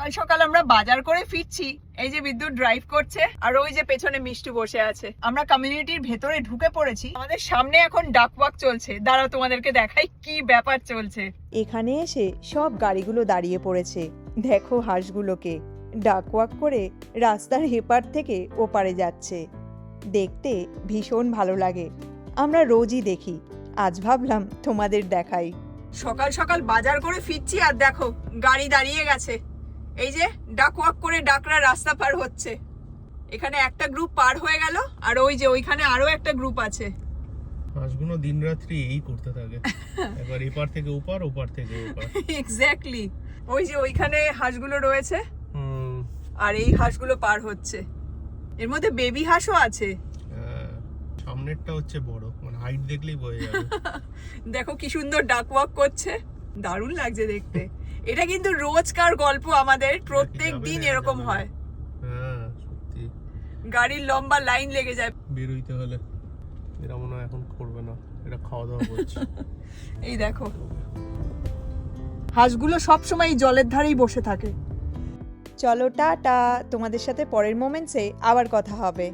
সকাল সকাল আমরা বাজার করে ফিরছি, এই যে বিদ্যুৎ ড্রাইভ করছে আর ওই যে পেছনে মিষ্টি বসে আছে। আমরা কমিউনিটির ভেতরে ঢুকে পড়েছি, আমাদের সামনে এখন ডাক ওয়াক চলছে। দাঁড়াও তোমাদেরকে দেখাই কি ব্যাপার চলছে। এখানে এসে সব গাড়িগুলো দাঁড়িয়ে পড়েছে। দেখো হাঁসগুলোকে ডাক ওয়াক করে রাস্তার এপার থেকে ওপারে যাচ্ছে। দেখতে ভীষণ ভালো লাগে। আমরা রোজই দেখি, আজ ভাবলাম তোমাদের দেখাই। সকাল সকাল বাজার করে ফিরছি আর দেখো গাড়ি দাঁড়িয়ে গেছে। এই যে ডাক ওয়াক করে ডাকরা রাস্তা পার হচ্ছে। এখানে একটা গ্রুপ পার হয়ে গেল আর ওই যে ওইখানে আরো একটা গ্রুপ আছে। হাঁসগুলো দিনরাত্রি এই করতে থাকে, একবার এপার থেকে ওপার, ওপার থেকে এপার। এক্স্যাক্টলি, ওই যে ওইখানে হাঁসগুলো রয়েছে আর এই হাঁসগুলো পার হচ্ছে। এর মধ্যে বেবি হাঁসও আছে। সামনেরটা হচ্ছে বড়, মানে হাইট দেখলেই বোঝা যাবে। দেখো কি সুন্দর ডাক ওয়াক করছে, দারুণ লাগছে দেখতে। এটা কিন্তু রোজকার গল্প আমাদের, প্রত্যেক দিন এরকম হয়। হ্যাঁ সত্যি, গাড়ির লম্বা লাইন লেগে যায় বেরোইতে হলে। এরা মনে হয় এখন করবে না, এটা খাওয়া দাওয়া করছে। এই দেখো হাঁসগুলো সবসময় এই জলের ধারেই বসে থাকে। চলো টাটা, তোমাদের সাথে পরের মোমেন্টসে আবার কথা হবে।